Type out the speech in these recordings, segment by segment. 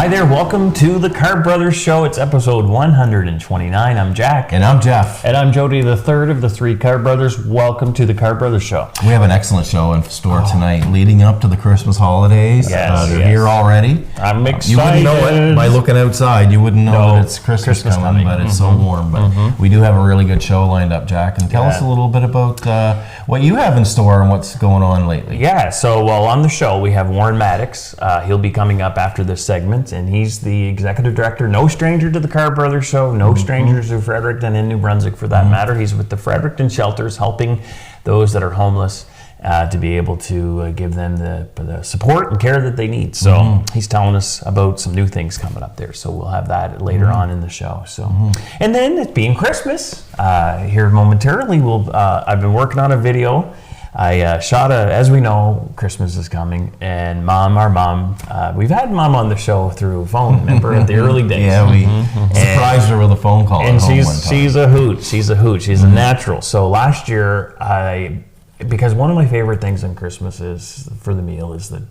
there, welcome to the Carr Brothers Show. It's episode 129. I'm Jack. And I'm Jeff. And I'm Jody, the third of the three Carr Brothers. Welcome to the Carr Brothers Show. We have an excellent show in store tonight, leading up to the Christmas holidays. They're here already. I'm excited. You wouldn't know it by looking outside. You wouldn't know that it's Christmas coming, but it's so warm. But we do have a really good show lined up, Jack. And tell us a little bit about what you have in store and what's going on lately. Yeah, so on the show, we have Warren Maddox. He'll be coming up after this segment, and he's the executive director, no stranger to the Carr Brothers Show, no strangers to Fredericton and New Brunswick for that matter. He's with the Fredericton shelters, helping those that are homeless to be able to give them the support and care that they need. So he's telling us about some new things coming up there. So we'll have that later on in the show. So, and then it being Christmas here momentarily, I've been working on a video. I shot as we know, Christmas is coming, and our mom, we've had Mom on the show through phone, remember, at the early days. Yeah, we surprised her with a phone call. And she's a hoot. She's a natural. So last year, because one of my favorite things on Christmas is, for the meal, is the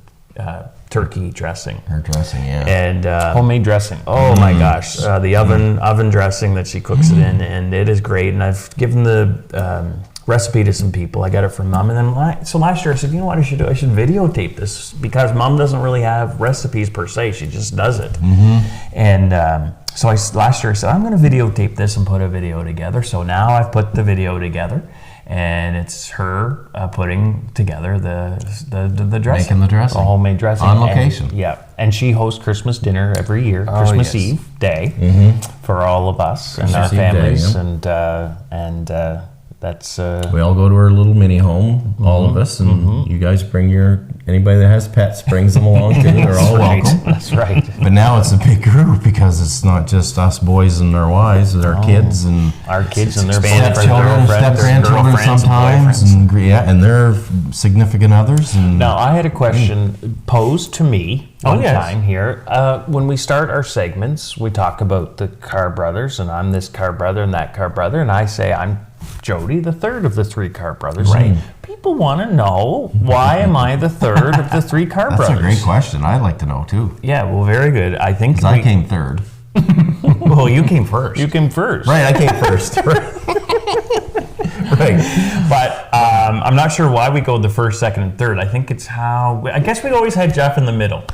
turkey dressing. Her dressing, yeah. And homemade dressing. Oh my gosh. The oven dressing that she cooks it in, and it is great. And I've given the recipe to some people. I got it from Mom, and then so last year I said, you know what I should do? I should videotape this, because Mom doesn't really have recipes per se. She just does it. And so last year I said, I'm going to videotape this and put a video together. So now I've put the video together, and it's her putting together the dressing. Making the dressing. The homemade dressing. On location. And she hosts Christmas dinner every year, Christmas Eve day, for all of us and our families, and that's we all go to our little mini home, all of us, and you guys bring anybody that has pets brings them along too. They're all welcome. That's right. But now it's a big group, because it's not just us boys and our wives, it's our kids and their step-children, step-grandchildren sometimes, and their significant others. And now, I had a question posed to me one time here. When we start our segments, we talk about the Carr Brothers, and I'm this Carr brother and that Carr brother, and I say I'm Jody, the third of the three Carr Brothers. Right. People want to know, why am I the third of the three Carr Brothers? That's a great question. I'd like to know too. Yeah, well, very good. I think I came third. Well, you came first. You came first. Right, I came first. Right. But I'm not sure why we go the first, second, and third. I think it's I guess we always had Jeff in the middle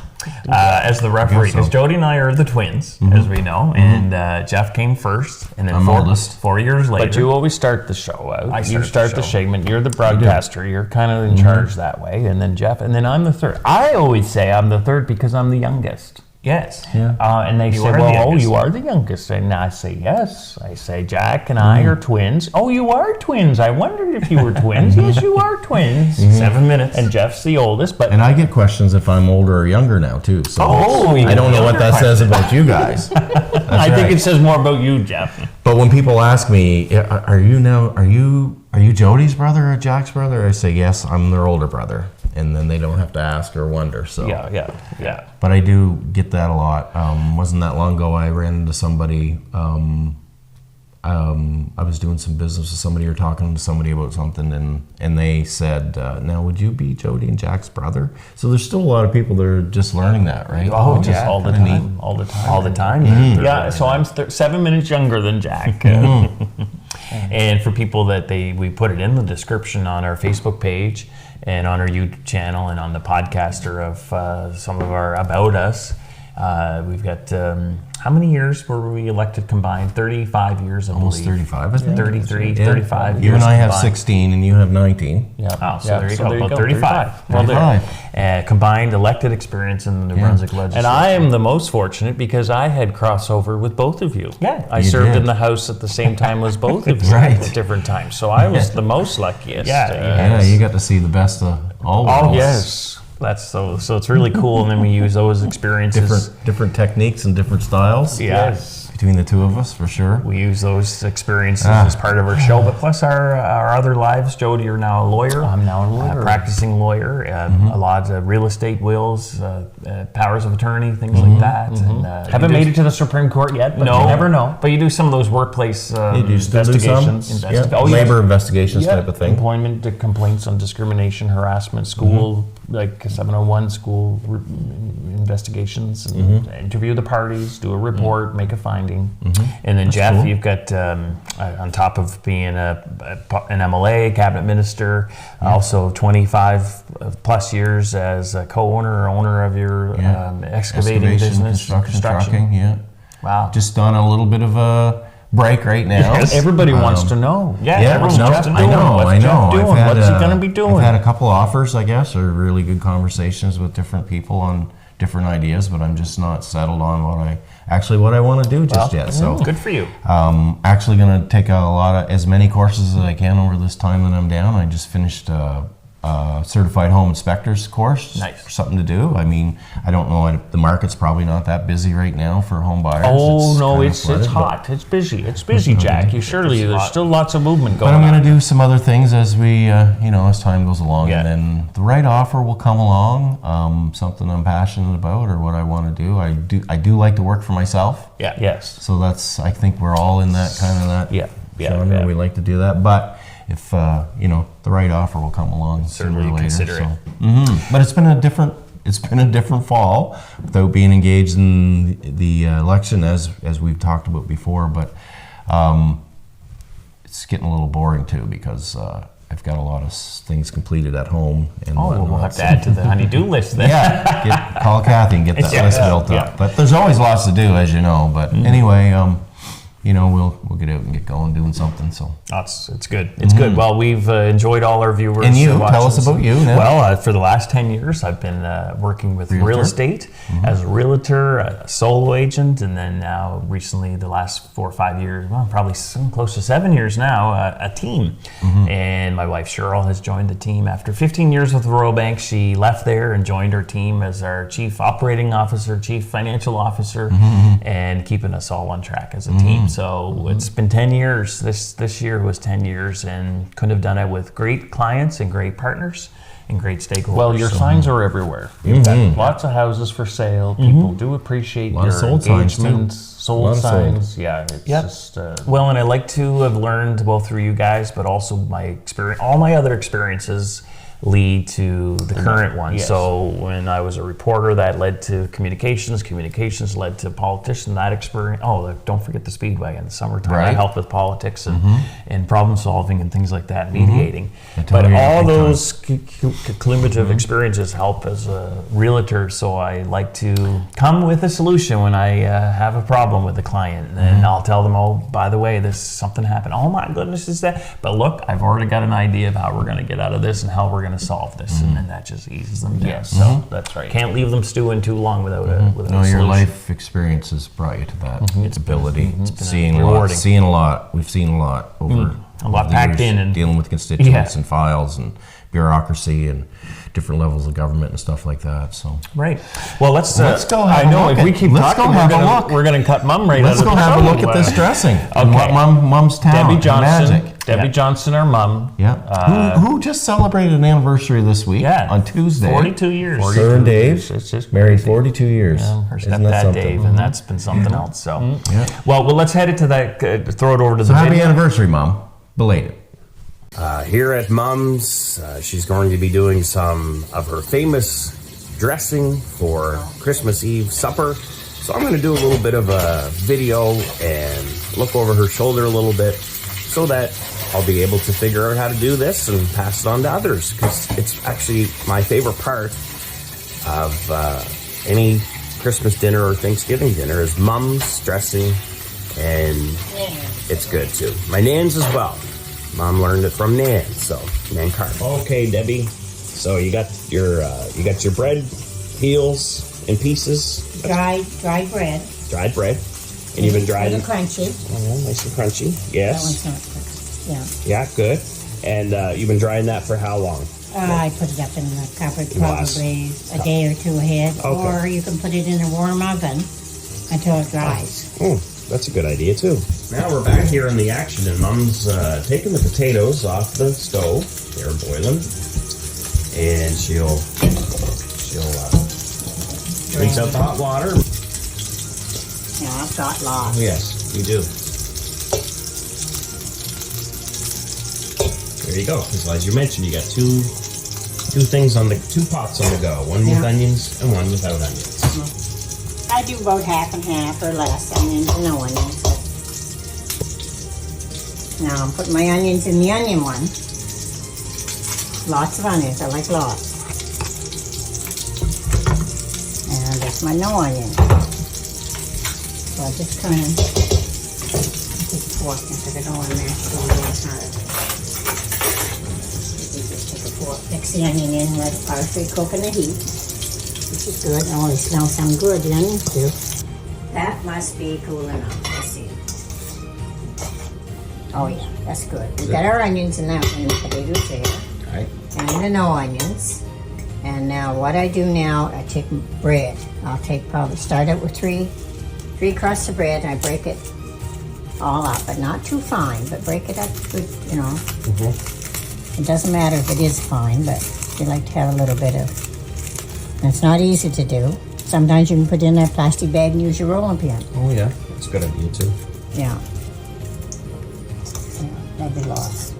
as the referee, because Jody and I are the twins, as we know, and Jeff came first, and then oldest. 4 years later. But you always start the show out. You start the segment. You're the broadcaster. You're kind of in charge that way, and then Jeff, and then I'm the third. I always say I'm the third because I'm the youngest. Yes. Yeah. And they say, well, you are the youngest. And I say, yes. I say, Jack and I are twins. Oh, you are twins. I wondered if you were twins. Yes, you are twins. 7 minutes. And Jeff's the oldest. And I get questions if I'm older or younger now, too. So I don't know what that says about you guys. I think it says more about you, Jeff. But when people ask me, are you Jody's brother or Jack's brother? I say, yes, I'm their older brother. And then they don't have to ask or wonder. So yeah. But I do get that a lot. Wasn't that long ago I ran into somebody. I was doing some business with somebody or talking to somebody about something, and they said, "Now, would you be Jody and Jack's brother?" So there's still a lot of people that are just learning that, right? Oh, just all the time. Yeah. So I'm 7 minutes younger than Jack. And for people that we put it in the description on our Facebook page and on our YouTube channel and on the podcaster of some of our About Us. We've got, how many years were we elected combined? 35 years, I believe. Almost 35, I think. 33, 35 years. You and I have 16 and you have 19. Yeah. Oh, so there you go. About 35. Well, 35. Combined elected experience in the New Brunswick legislature. And I am the most fortunate because I had crossover with both of you. Yeah. I served in the House at the same time as both of you at different times. So I was the most luckiest. Yeah, you got to see the best of all worlds. Oh, yes. That's so it's really cool, and then we use those experiences, different techniques and different styles. Yes, between the two of us, for sure. We use those experiences as part of our show, but plus our other lives. Jody, you're now a lawyer. I'm now a lawyer, practicing lawyer. A lot of real estate wills, powers of attorney, things like that. And, haven't made it to the Supreme Court yet, but you never know. But you do some of those workplace investigations, labor investigations type of thing. Employment complaints on discrimination, harassment, school like 701 school investigations and interview the parties, do a report, make a finding. And then Jeff, cool. You've got, on top of being an MLA, cabinet minister, also 25 plus years as a co-owner or owner of your excavating business. Construction, trucking, yeah. Wow. Just on a little bit of a break right now. Yes. Everybody wants to know. What's Jeff doing? I know. What's he going to be doing? I've had a couple offers, I guess, or really good conversations with different people on different ideas, but I'm just not settled on what I want to do just yet. So good for you. Actually going to take as many courses as I can over this time that I'm down. I just finished a certified home inspector's course. Nice. Something to do. I mean, I don't know. The market's probably not that busy right now for home buyers. It's hot. It's busy. It's busy, Jack. There's still lots of movement going on. But I'm going to do some other things as we, as time goes along, and then the right offer will come along. Something I'm passionate about or what I want to do. I do like to work for myself. Yeah. Yes. So I think we're all in that kind of that. Genre. We like to do that, but. If the right offer will come along sooner or later. Consider it. But it's been a different fall without being engaged in the election as we've talked about before. But it's getting a little boring too because I've got a lot of things completed at home. And we'll have to add to the honey-do list then. Call Kathy and get that list built up. But there's always lots to do, as you know. But anyway. We'll get out and get going doing something. So it's good. It's good. Well, we've enjoyed all our viewers. And you, tell us about you now. Well, for the last 10 years, I've been working with real estate as a realtor, a solo agent, and then now recently, the last 4 or 5 years, well, probably close to 7 years now, a team. And my wife Cheryl has joined the team after 15 years with the Royal Bank. She left there and joined our team as our chief operating officer, chief financial officer, and keeping us all on track as a team. So it's been 10 years. This year was 10 years, and couldn't have done it with great clients and great partners and great stakeholders. Well, your signs are everywhere. You've got lots of houses for sale. People do appreciate your engagements, sold signs. Yeah, it's just... well, and I like to have learned both through you guys, but also my experience, all my other experiences lead to the current one. Yes. So when I was a reporter, that led to communications led to politician, that experience. Don't forget the Speedway in the summertime. Right. I helped with politics and problem solving and things like that, mediating. But all those cumulative experiences help as a realtor, so I like to come with a solution when I have a problem with a client, and then I'll tell them, by the way, something happened. Oh my goodness, is that? But look, I've already got an idea of how we're going to get out of this and how we're going to solve this, and then that just eases them down. Yes, so that's right. Can't leave them stewing too long without a solution. Your life experience has brought you to that ability. Seeing a lot. We've seen a lot over a lot packed in and dealing with constituents and files and bureaucracy and different levels of government and stuff like that. So right. Well, let's go. I know if we keep talking, we're going to cut Mum right Let's out of the go have a look at this dressing. And what Mum's talent. Debbie Johnson. Magic. Debbie Johnson, our mum. Yeah. Who just celebrated an anniversary this week on Tuesday. 42 years. Sir and Dave. It's just married 42 years. Her stepdad Dave, and that's been something else. So, well, let's head it to that. Throw it over to the. So happy anniversary, Mom. Belated. Here at Mom's, she's going to be doing some of her famous dressing for Christmas Eve supper. So I'm going to do a little bit of a video and look over her shoulder a little bit so that I'll be able to figure out how to do this and pass it on to others, because it's actually my favorite part of any Christmas dinner or Thanksgiving dinner is Mom's dressing, and it's good too. My Nan's as well. Mom learned it from Nan, so Nan Carr. Okay, Debbie. So you got your bread peels in pieces. Dried bread. Dried bread, and you've been drying. Crunchy. Oh, nice and crunchy. Yes. That one's not crunchy. Yeah. Yeah, good. And you've been drying that for how long? I put it up in the cupboard probably a day or two ahead, or you can put it in a warm oven until it dries. Oh, that's a good idea too. Now we're back here in the action, and Mom's taking the potatoes off the stove. They're boiling, and she'll rinse out the hot water. Yeah, I've got lots. Yes, you do. There you go. Because as you mentioned, you got two two things on the two pots on the go. One with onions and one without onions. I do about half and half or less onions and no onions. Now I'm putting my onions in the onion one. Lots of onions. I like lots. And there's my no onion. So I just kind of take a fork because I don't want to mash it all the time. Just take a fork, mix the onion in, let it partially cook in the heat, which is good. Oh, it smells some good, the onions do. That must be cool enough. Let's see. Oh yeah, that's good. We got our onions in that one, the potatoes there. Right. And the no onions. And now what I do now, I take bread. I'll take probably, start out with three crusts of bread, and I break it all up, but not too fine, but break it up good, you know. It doesn't matter if it is fine, but you like to have a little bit of, and it's not easy to do. Sometimes you can put it in a plastic bag and use your rolling pin. Oh yeah, that's a good idea too. Yeah. That'd be lost.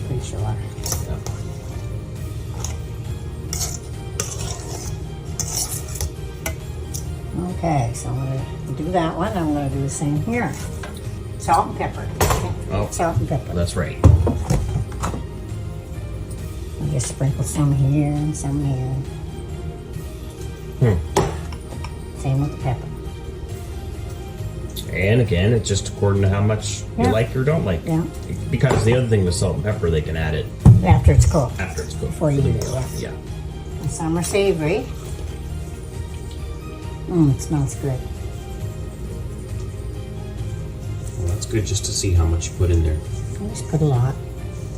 Pretty sure. Yeah. Okay, so I'm going to do that one. I'm going to do the same here. Salt and pepper. Oh. Salt and pepper. That's right. I'll just sprinkle some here and some here. Same with the pepper. And again, it's just according to how much you like or don't like. Yeah. Because the other thing with salt and pepper, they can add it After it's cooked. after it's cooked. Before you eat it, Yeah. And some are savory. It smells good. Well, that's good just to see how much you put in there. I just put a lot.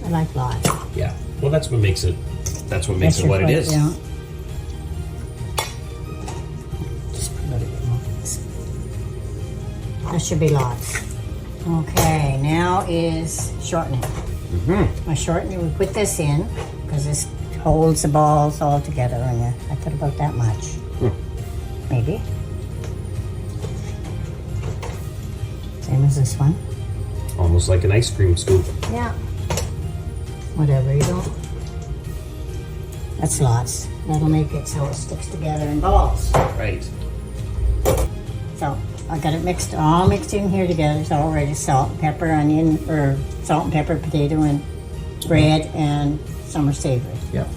I like lots. Yeah. Well, that's what makes it. That's what makes it what it is. Yeah. Just put a little bit more. That should be lots. Okay, now is shortening. My shortening, we put this in because this holds the balls all together. And I put about that much. Maybe. Same as this one. Almost like an ice cream scoop. Yeah. Whatever you don't. That's lots. That'll make it so it sticks together in balls. Right. So I got it mixed, all mixed in here together. It's all ready. Salt and pepper, onion, or salt and pepper, potato, and bread, and some are savory. Yeah.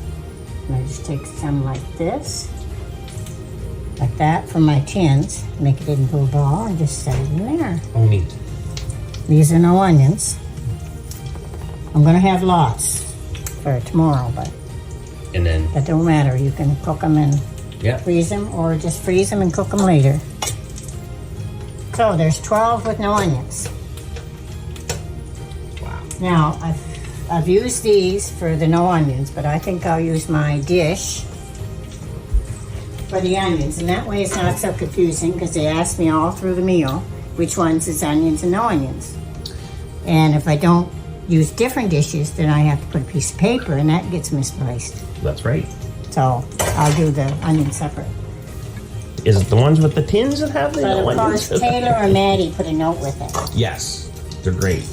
And I just take some like this, like that, from my tins, make it into a ball, and just set it in there. Oh, neat. These are no onions. I'm gonna have lots for tomorrow, but And then, that don't matter. You can cook them and yeah. freeze them, or just freeze them and cook them later. So there's 12 with no onions. Wow. Now I've used these for the no onions, but I think I'll use my dish for the onions, and that way it's not so confusing because they ask me all through the meal which ones is onions and no onions. And if I don't use different dishes, then I have to put a piece of paper, and that gets misplaced. That's right. So I'll do the onions separate. Is it the ones with the tins that have the But no of course, onions? Taylor or Maddie put a note with it. Yes, they're great.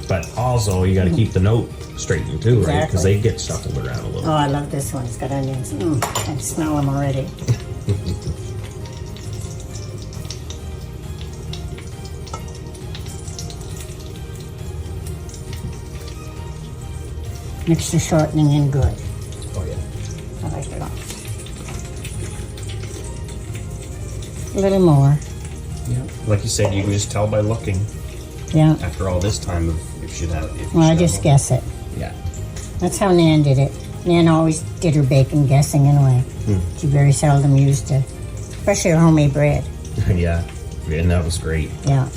But also you got to keep the note straightened too, right? Because Exactly. they get shuffled around a little. Oh, I love this one. It's got onions. I can smell them already. Mix the shortening in good. Oh yeah. I like it all. A little more. Yeah. Like you said, you can just tell by looking Yeah. after all this time if you should have. If you Well, I should just have guess it. Yeah. That's how Nan did it. Nan always did her bacon guessing anyway. She very seldom used it, especially her homemade bread. Yeah. And that was great. Yeah.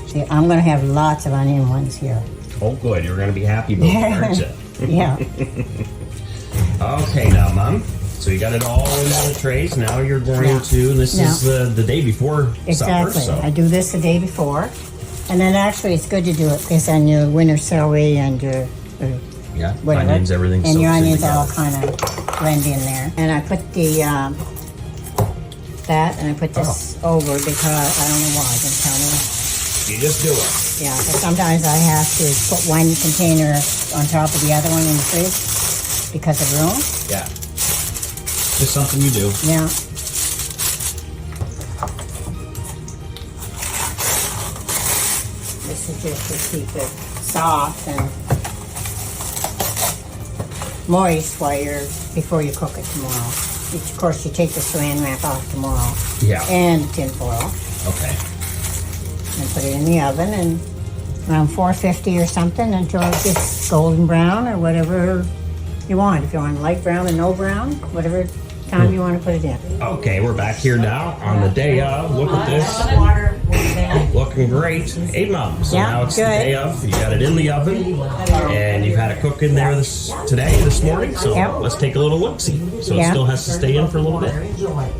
See, I'm going to have lots of onion ones here. Oh, good. You're going to be happy about that, aren't you? Yeah. Okay, now, Mom. So you got it all in the trays. Now you're going to. This is the day before Exactly. supper. So. I do this the day before. And then actually it's good to do it because on your winter celery and your Yeah. whatever. Onions, everything. And your soaks in onions all together. kind of blend in there. And I put the that and I put this over because I don't know why. Don't tell me why. You just do it. Yeah, but sometimes I have to put one container on top of the other one in the fridge because of room. Yeah. Just something you do. Yeah. This is just to keep it soft and moist before you cook it tomorrow. Of course, you take the saran wrap off tomorrow. Yeah. And the tin foil. Okay. And put it in the oven and around 450 or something until it gets golden brown or whatever you want. If you want light brown and no brown, whatever time you want to put it in. Okay, we're back here now on the day of. Look at this. Looking great. Hey, Mom. So Yeah, now it's the good. day of. You got it in the oven, and you've had it cook in there this morning. So Yep. let's take a little look-see. So it Yeah. still has to stay in for a little bit.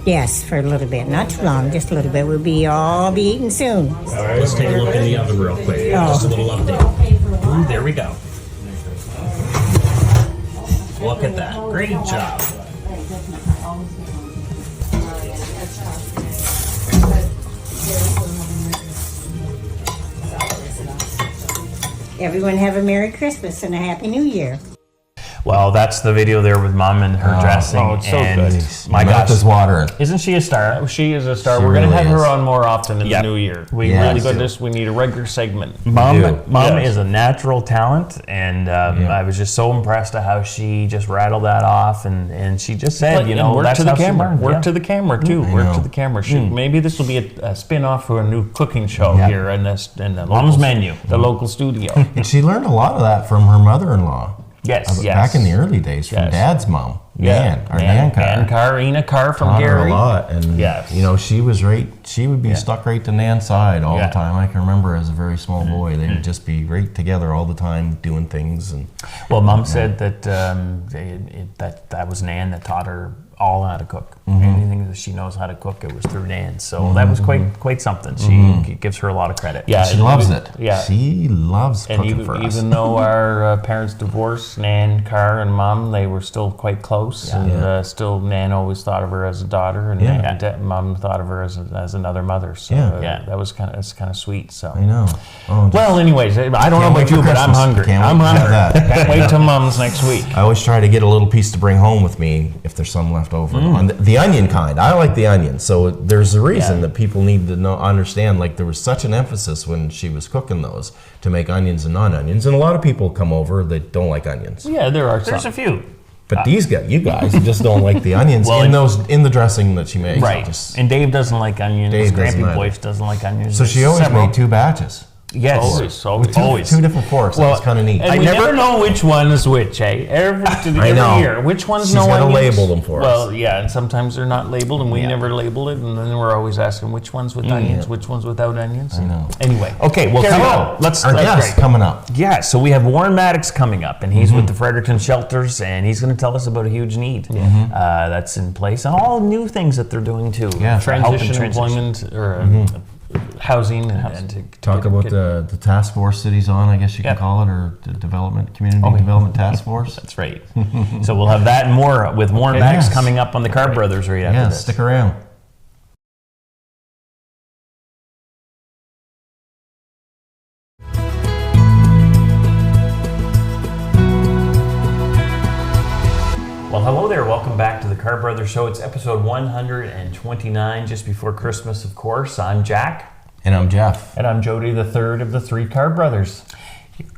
Yes, for a little bit. Not too long, just a little bit. We'll be eating soon. All right, let's take a look in the oven real quick. Oh. Just a little update. Ooh, there we go. Look at that. Great job. Everyone have a Merry Christmas and a Happy New Year. Well, that's the video there with Mom and her dressing. oh, it's so and good. My Mouth gosh, is watering. isn't she a star? She is a star. She We're going to really have her is. on more often in Yep. the new year. We Yes. really goodness, we need a regular segment. Mom do. is a natural talent, and I was just so impressed at how she just rattled that off, and she just said, you know, work that's to the how she camera. learned. Work Yeah. to the camera too. I Work know. to the camera. Maybe this will be a spin-off for a new cooking show Yeah. here in the Mom's local, menu. the local studio. And she learned a lot of that from her mother-in-law. Yes, yes. Back in the early days, from Yes. Dad's mom, Nan Carr. Nan Carr, Ina Carr from Taught her Gary. a lot, and Yes. you know, she was right. She would be stuck right to Nan's side all Yeah. the time. I can remember as a very small boy, they would just be right together all the time doing things. And Well, Mom said that that was Nan that taught her all how to cook. Anything that she knows how to cook, it was through Nan. So that was quite something. She gives her a lot of credit. Yeah, she and loves we- it. Yeah. She loves And cooking even, for us. even though our parents divorced, Nan Carr and Mom, they were still quite close. And still, Nan always thought of her as a daughter, and Mom thought of her as another mother. So Yeah. that was kind of sweet. So I know. Oh, well, anyways, I don't know Can't wait about you, for but I'm Christmas. hungry. Can't I'm wait to have hungry. that. Can't wait till Mom's next week. I always try to get a little piece to bring home with me if there's some left over. On the onion kind. I like the onion. So there's a reason that people need to understand. Like, there was such an emphasis when she was cooking those to make onions and non-onions. And a lot of people come over that don't like onions. Yeah, there are There's some. a few. But you guys just don't like the onions Well, in the dressing that she makes. Right. Just- And Dave doesn't like onions. Dave doesn't Grampy either. Boyce doesn't like onions. so she There's always several. made 2 batches. Yes. Always. Two different forks. That was kind of neat. And we never know which one is which, eh? Every know. year. Which one's She's no gotta onions? label them for us. Well, yeah, and sometimes they're not labeled, and we never label it, and then we're always asking which one's with onions, which one's without onions. I know. Anyway. Okay, well, Carry come on. on. Let's. Our guest coming up. Yeah, so we have Warren Maddox coming up, and he's with the Fredericton shelters, and he's going to tell us about a huge need that's in place, and all new things that they're doing too. Yeah. for help and Transition employment or housing and to Talk get- about get- the task force that he's on, I guess you can Yeah. call it, or the community development task force. That's right. So we'll have that and more with Warren Maddox Yes. coming up on the Carr Brothers right after Yeah, this. stick around. Well, hello there. Welcome back to the Carr Brothers Show. It's episode 129, just before Christmas, of course. I'm Jack. And I'm Jeff. And I'm Jody, the third of the 3 Carr brothers.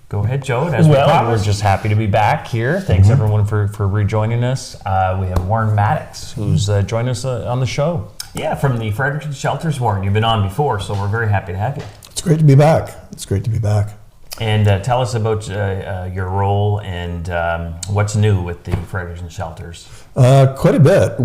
Go ahead, Joe. As we Well, we're promised. just happy to be back here. Thanks everyone for rejoining us. We have Warren Maddox, who's joined us on the show. Yeah, from the Fredericton shelters, Warren. You've been on before, so we're very happy to have you. It's great to be back. It's great to be back. And tell us about your role and what's new with the Fredericton shelters. Quite a bit.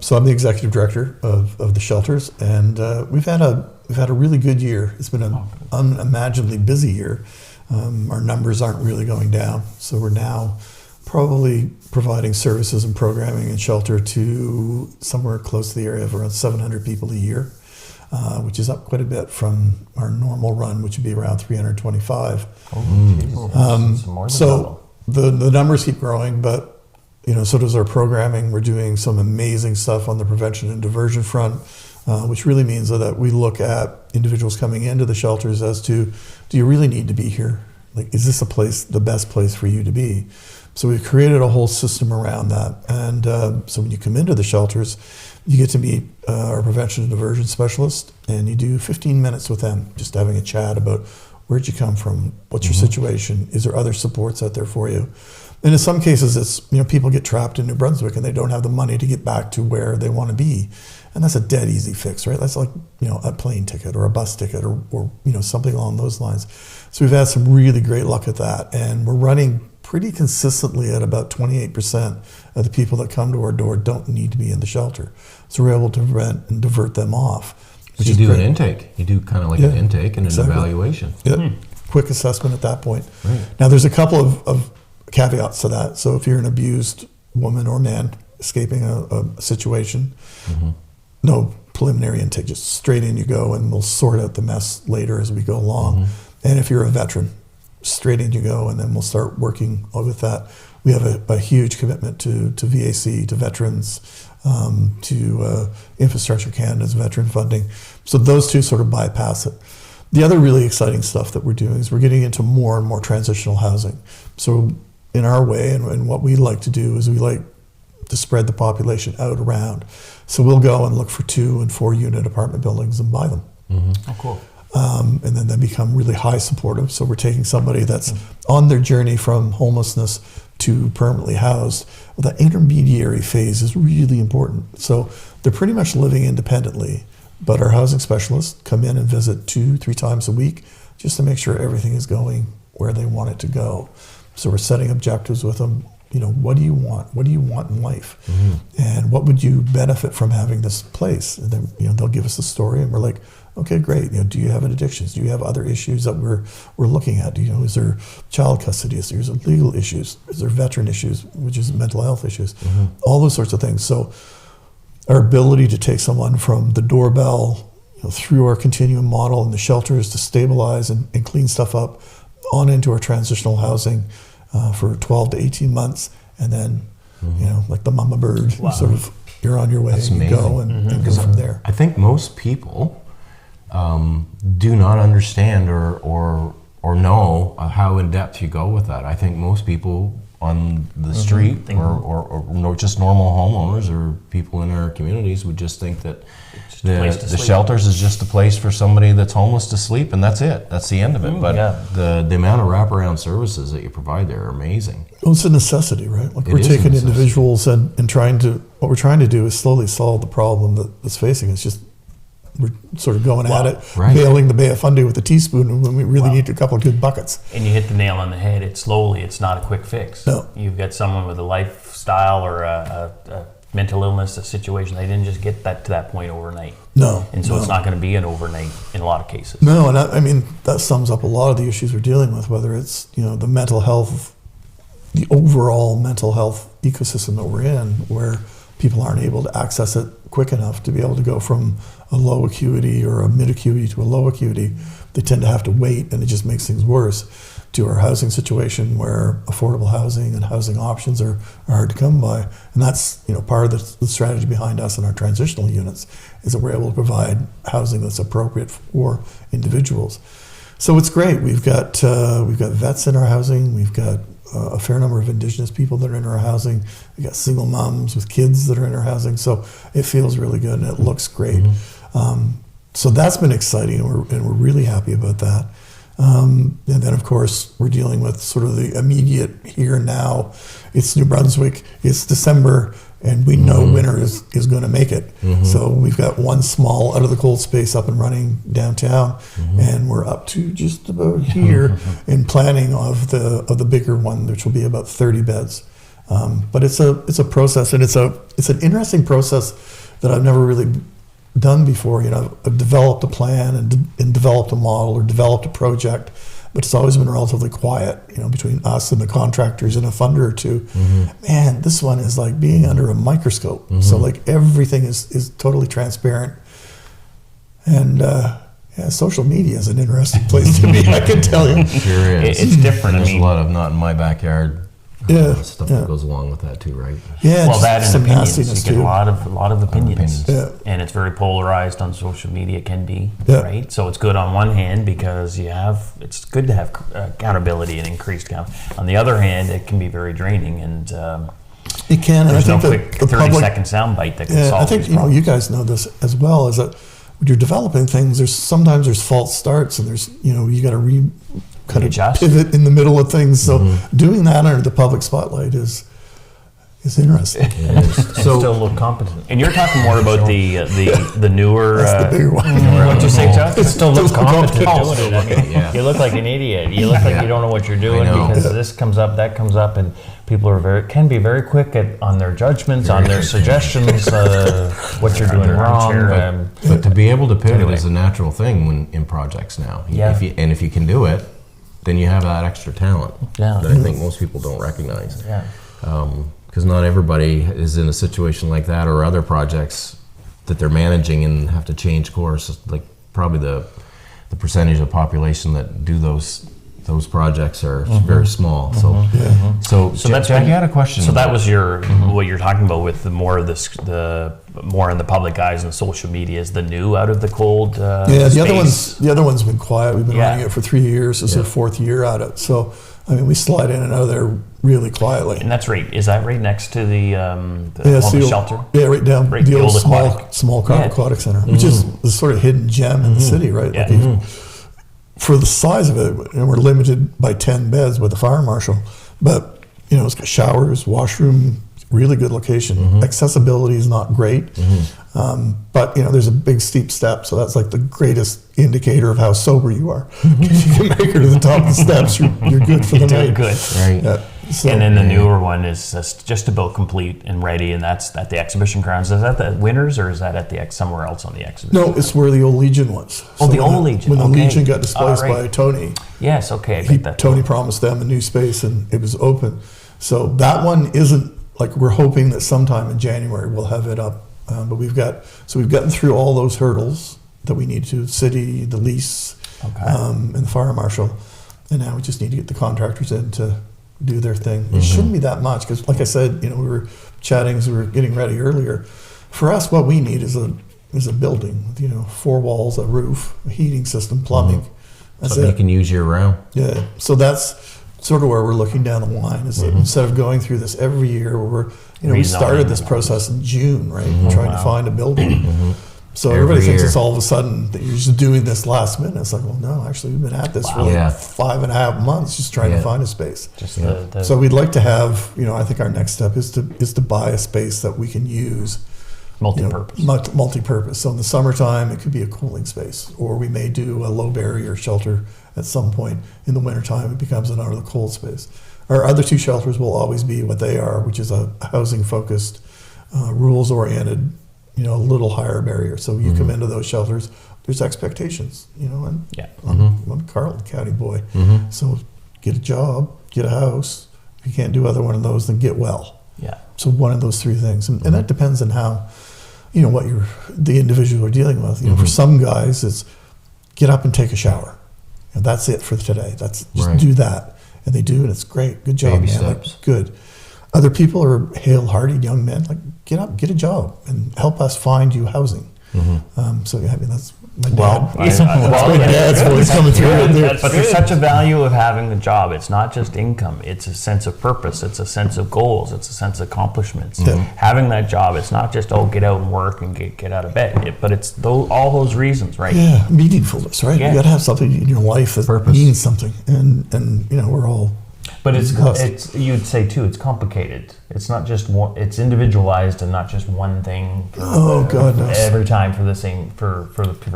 So I'm the executive director of the shelters, and we've had a really good year. It's been an unimaginably busy year. Our numbers aren't really going down, so we're now probably providing services and programming and shelter to somewhere close to the area of around 700 people a year, which is up quite a bit from our normal run, which would be around 325. Some more than So the numbers keep growing, but so does our programming. We're doing some amazing stuff on the prevention and diversion front. which really means that we look at individuals coming into the shelters as to, do you really need to be here? Like, is this the best place for you to be? So we've created a whole system around that. And so when you come into the shelters, you get to meet our prevention and diversion specialist, and you do 15 minutes with them, just having a chat about where'd you come from, what's your situation, is there other supports out there for you? And in some cases, it's, people get trapped in New Brunswick and they don't have the money to get back to where they want to be. And that's a dead easy fix, right? That's like, a plane ticket or a bus ticket or something along those lines. So we've had some really great luck at that. And we're running pretty consistently at about 28% of the people that come to our door don't need to be in the shelter. So we're able to prevent and divert them off. So you do an intake. You do kind of like an intake and an evaluation. Yeah. Quick assessment at that point. Right. Now there's a couple of caveats to that. So if you're an abused woman or man escaping a situation, no preliminary intake, just straight in you go, and we'll sort out the mess later as we go along. And if you're a veteran, straight in you go, and then we'll start working with that. We have a huge commitment to VAC, to veterans, to Infrastructure Canada's veteran funding. So those two sort of bypass it. The other really exciting stuff that we're doing is we're getting into more and more transitional housing. So in our way, and what we like to do is we like to spread the population out around. So we'll go and look for 2 and 4 unit apartment buildings and buy them. Oh, cool. And then they become really high supportive. So we're taking somebody that's on their journey from homelessness to permanently housed. Well, that intermediary phase is really important. So they're pretty much living independently, but our housing specialists come in and visit 2-3 times a week just to make sure everything is going where they want it to go. So we're setting objectives with them. What do you want? What do you want in life? And what would you benefit from having this place? And then, they'll give us the story, and we're like, okay, great. Do you have addictions? Do you have other issues that we're looking at? Is there child custody? Is there legal issues? Is there veteran issues, which is mental health issues? All those sorts of things. So our ability to take someone from the doorbell, through our continuum model in the shelters to stabilize and clean stuff up on into our transitional housing for 12 to 18 months. And then, like the mama bird, you're on your way. That's and you amazing. go and go from there. I think most people do not understand or know how in depth you go with that. I think most people on the street or just normal homeowners or people in our communities would just think that the shelters is just a place for somebody that's homeless to sleep, and that's it. That's the end of it. But the amount of wraparound services that you provide there are amazing. Well, it's a necessity, right? Like we're taking individuals and what we're trying to do is slowly solve the problem that's facing us. Just we're sort of going at it, bailing the Bay of Fundy with a teaspoon when we really need a couple of good buckets. And you hit the nail on the head. It's not a quick fix. No. You've got someone with a lifestyle or a mental illness, a situation. They didn't just get to that point overnight. No. And so it's not going to be an overnight in a lot of cases. No, and I mean, that sums up a lot of the issues we're dealing with, whether it's, the mental health, the overall mental health ecosystem that we're in, where people aren't able to access it quick enough to be able to go from a low acuity or a mid acuity to a low acuity. They tend to have to wait, and it just makes things worse. To our housing situation, where affordable housing and housing options are hard to come by, and that's part of the strategy behind us and our transitional units is that we're able to provide housing that's appropriate for individuals. So it's great. We've got vets in our housing. We've got a fair number of Indigenous people that are in our housing. We've got single moms with kids that are in our housing. So it feels really good and it looks great. So that's been exciting, and we're really happy about that. And then, of course, we're dealing with sort of the immediate here and now. It's New Brunswick, it's December, and we know winter is going to make it. So we've got one small out of the cold space up and running downtown, and we're up to just about here in planning of the bigger one, which will be about 30 beds. But it's a process, and it's an interesting process that I've never really done before. I've developed a plan and developed a model or developed a project, but it's always been relatively quiet, between us and the contractors and a funder or two. Man, this one is like being under a microscope. So like everything is totally transparent. And social media is an interesting place to be, I can tell you. Sure is. It's different. There's a lot of not in my backyard Stuff that goes along with that too, right? Yeah, Well, that and some opinions. nastiness You get too. a lot of opinions. Yeah. And it's very polarized on social media, can be, Yeah. right? So it's good on one hand because it's good to have accountability and increased count. On the other hand, it can be very draining, and It can, and I there's no think quick the public, 30-second soundbite that can solve I think these problems. you guys know this as well. Is that when you're developing things, sometimes there's false starts, and you got to kind of Readjust. pivot in the middle of things. So doing that under the public spotlight is interesting. So still look competent. And you're talking more about the newer. That's the bigger one. What'd you say, Chuck? Still look competent Oh, doing it. I mean, Yeah. you look like an idiot. You look like you don't know what you're doing know. because this comes up, that comes up, and people can be very quick on their judgments, on their suggestions, what you're doing wrong. But to be able to pivot Anyway. is a natural thing in projects now. Yeah. If you can do it, then you have that extra talent Yeah. that I think most people don't recognize. Yeah. Because not everybody is in a situation like that or other projects that they're managing and have to change course. Like probably the percentage of population that do those projects are very small. So that's Jack, when- you had a question. So that was your what you're talking about with the more in the public eyes and social media is the new out of the cold. Yeah, space. the other one's been quiet. We've been Yeah. running it for 3 years. This is our 4th year at it. So I mean, we slide in and out of there really quietly. And that's right. Is that right next to the it's homeless shelter? Yeah, right down Right, the the old old small Yeah. aquatic center, which is the sort of hidden gem in the city, right? Yeah. Like for the size of it, and we're limited by 10 beds with the fire marshal, but it's got showers, washroom, really good location. Accessibility is not great, but there's a big steep step, so that's like the greatest indicator of how sober you are. If you can make her to the top of the steps, you're good for the You're doing night. good. right. Yeah. So, And then the newer one is just about complete and ready, and that's at the exhibition grounds. Is that the Winners, or is that at somewhere else on the exhibition? no, it's where the old Legion was. Oh, the when old Legion, When the okay. Legion got displaced All right. by Tony, Yes. Okay. I He, get that. Tony promised them a new space, and it was open. So that one isn't like we're hoping that sometime in January we'll have it up. But we've gotten through all those hurdles that we need to: city, the lease, and the fire marshal, and now we just need to get the contractors in to do their thing. It shouldn't be that much because, like I said, we were chatting as we were getting ready earlier. For us, what we need is a building with 4 walls, a roof, a heating system, plumbing. That's Something it. you can use year round. Yeah, so that's sort of where we're looking down the line. Is that instead of going through this every year, where we started this process in June, right, trying to find a building. So everybody Every thinks year. it's all of a sudden that you're just doing this last minute. It's like, well, no, actually, we've been at this for like Yeah. 5.5 months, just trying to Yeah. find a space. Just the So we'd like to have, I think our next step is to buy a space that we can use. multi-purpose. Multi-purpose. So in the summertime, it could be a cooling space, or we may do a low barrier shelter at some point. In the wintertime, it becomes another cold space. Our other 2 shelters will always be what they are, which is a housing-focused, rules-oriented, a little higher barrier. So you come into those shelters, there's expectations, and Yeah. I'm a Carleton County boy. So get a job, get a house. If you can't do either one of those, then get well. Yeah. So one of those 3 things, and that depends on how, what the individual are dealing with. For some guys, it's get up and take a shower. That's it for today. That's just Right. do that, and they do, and it's great. Good job, Baby man. Like, steps. good. Other people are hale-hearted young men. Like get up, get a job, and help us find you housing. So yeah, I mean that's my dad. Well, That's my dad's voice coming through right there. But there's such a value of having a job. It's not just income. It's a sense of purpose. It's a sense of goals. It's a sense of accomplishments. Having that job, it's not just, get out and work and get out of bed. But it's all those reasons, right? Yeah, meaningfulness, right? Yeah. You got to have something in your life that means something, and we're all. But it's Plus. you'd say too, it's complicated. It's not just one. It's individualized and not just one thing. Oh God knows. Every time for the same for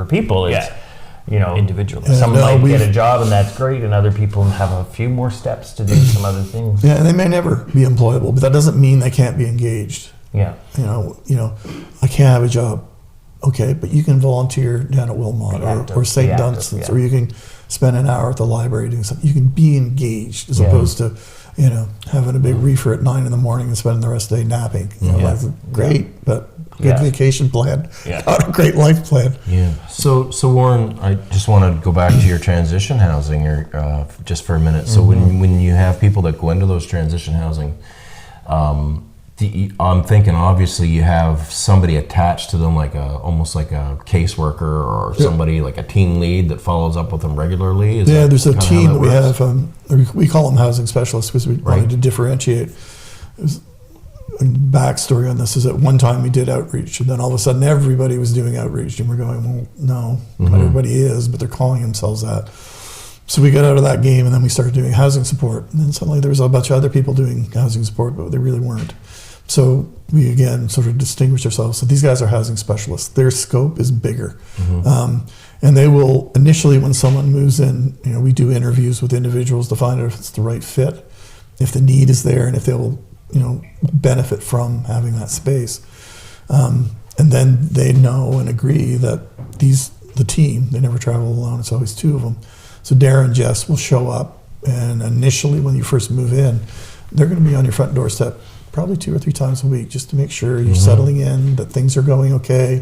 people. It's Individually. Some no, might get we've- a job and that's great, and other people have a few more steps to do some other things. Yeah, and they may never be employable, but that doesn't mean they can't be engaged. Yeah. I can't have a job. Okay, but you can volunteer down at Wilmot or St. Be active, Dunstan's, yeah. or you can spend an hour at the library doing something. You can be engaged as opposed to, having a big reefer at 9 a.m. and spending the rest of the day napping. That's great, but good vacation plan, not a great life plan. Yeah. So Warren, I just want to go back to your transition housing, or just for a minute. So when you have people that go into those transition housing, I'm thinking obviously you have somebody attached to them, almost like a caseworker or somebody like a team lead that follows up with them regularly. There's a team that we have. We call them housing specialists because we wanted to differentiate. A backstory on this is at one time we did outreach, and then all of a sudden everybody was doing outreach, and we're going, well, no, not everybody is, but they're calling themselves that. So we got out of that game, and then we started doing housing support, and then suddenly there was a bunch of other people doing housing support, but they really weren't. So we again sort of distinguished ourselves. So these guys are housing specialists. Their scope is bigger, and they will initially, when someone moves in, we do interviews with individuals to find out if it's the right fit, if the need is there, and if they will benefit from having that space. And then they know and agree that the team, they never travel alone, it's always two of them. So Darren and Jess will show up, and initially when you first move in, they're going to be on your front doorstep probably 2 or 3 times a week just to make sure you're settling in, that things are going okay,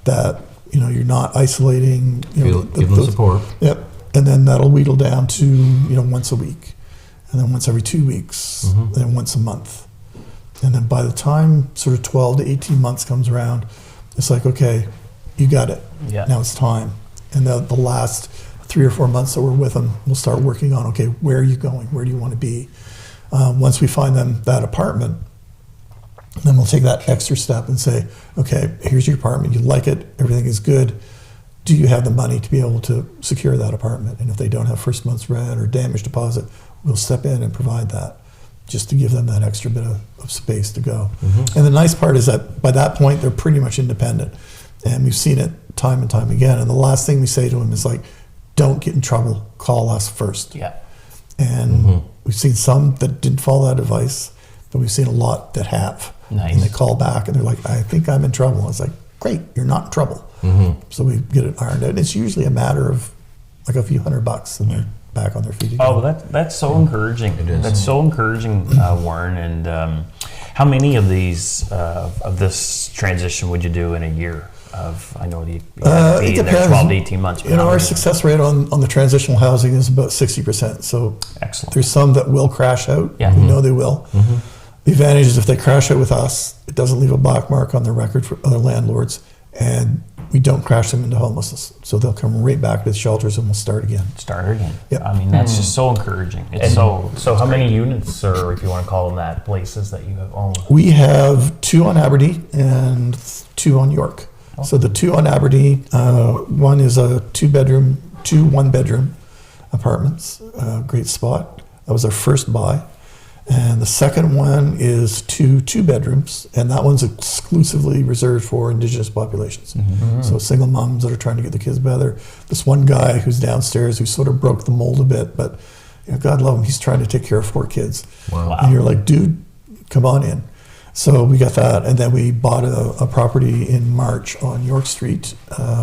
that you're not isolating. Give them support. Yep. And then that'll wheedle down to once a week, and then once every 2 weeks, and then once a month. And then by the time sort of 12 to 18 months comes around, it's like, okay, you got it. Yeah. Now it's time. And the last 3 or 4 months that we're with them, we'll start working on, okay, where are you going? Where do you want to be? Once we find them that apartment, then we'll take that extra step and say, okay, here's your apartment. You like it. Everything is good. Do you have the money to be able to secure that apartment? And if they don't have first month's rent or damage deposit, we'll step in and provide that, just to give them that extra bit of space to go. And the nice part is that by that point, they're pretty much independent. And we've seen it time and time again. And the last thing we say to them is like, don't get in trouble. Call us first. Yeah. And we've seen some that didn't follow that advice, but we've seen a lot that have. Nice. And they call back and they're like, I think I'm in trouble. And it's like, great, you're not in trouble. So we get it ironed out. And it's usually a matter of like a few $100 and they're back on their feet again. Oh, that's so encouraging. It is. That's so encouraging, Warren. And how many of these of this transition would you do in a year? I know you have to be in there 12 to 18 months. Our success rate on the transitional housing is about 60%. So excellent. There's some that will crash out. Yeah. We know they will. The advantage is if they crash out with us, it doesn't leave a black mark on their record for other landlords, and we don't crash them into homelessness. So they'll come right back to the shelters and we'll start again. Yeah. I mean, that's just so encouraging. It's so how many units, or if you want to call them that, places that you have owned? We have 2 on Aberdeen and 2 on York. Oh. So the 2 on Aberdeen, one is a 2 one-bedroom apartments, great spot. That was our first buy. And the second one is 2 2-bedrooms, and that one's exclusively reserved for Indigenous populations. So single moms that are trying to get the kids better. This one guy who's downstairs who sort of broke the mold a bit, but God love him, he's trying to take care of 4 kids. Wow. And you're like, dude, come on in. So we got that, and then we bought a property in March on York Street,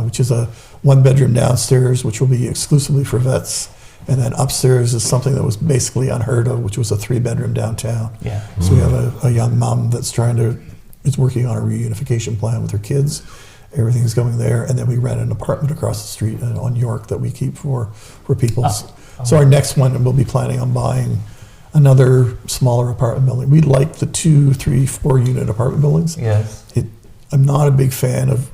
which is a 1-bedroom downstairs, which will be exclusively for vets. And then upstairs is something that was basically unheard of, which was a 3-bedroom downtown. Yeah. So we have a young mom that's is working on a reunification plan with her kids. Everything's going there. And then we rent an apartment across the street on York that we keep for people. So our next one, we'll be planning on buying another smaller apartment building. We like the 2, 3, 4 unit apartment buildings. Yes. I'm not a big fan of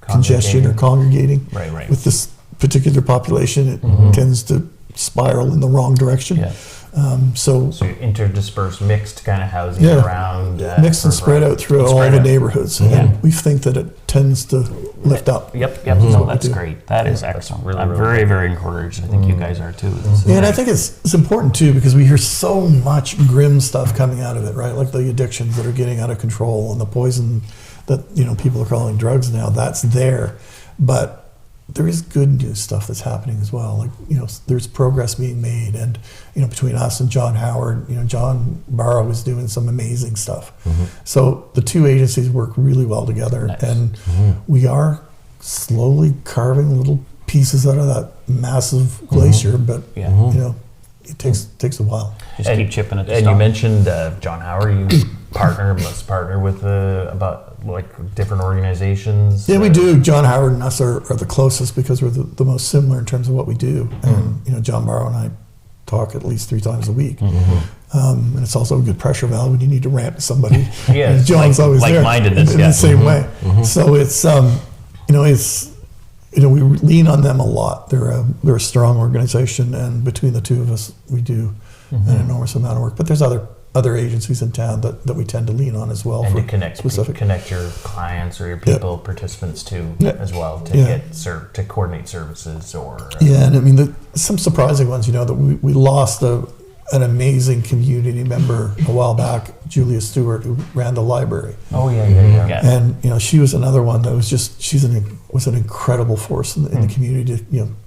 congestion or congregating. Right. With this particular population, it tends to spiral in the wrong direction. Yeah. So interdispersed, mixed kind of housing around. Mixed and spread out through all the neighborhoods. And we think that it tends to lift up. Yep. No, that's great. That is excellent. Really, I'm really very, very encouraged. I think you guys are too. And I think it's important too, because we hear so much grim stuff coming out of it, right? Like the addictions that are getting out of control and the poison that people are calling drugs now. That's there, but there is good news stuff that's happening as well. Like, there's progress being made, and between us and John Howard, John Barrow is doing some amazing stuff. So the 2 agencies work really well together. Nice. And we are slowly carving little pieces out of that massive glacier, but it takes a while. Just keep chipping at the And stuff. you mentioned John Howard. You must partner with about like different organizations. Yeah, we do. John Howard and us are the closest because we're the most similar in terms of what we do. And John Barrow and I talk at least 3 times a week. And it's also a good pressure valve when you need to rant somebody. Yeah, and John's always there like-mindedness, in the same way. So it's we lean on them a lot. They're a strong organization, and between the two of us, we do an enormous amount of work. But there's other agencies in town that we tend to lean on as well. And for to connect your clients or your people, participants too, as well, to to coordinate services or. And I mean, some surprising ones. That we lost an amazing community member a while back, Julia Stewart, who ran the library. Oh yeah. And she was another one that was an incredible force in the community.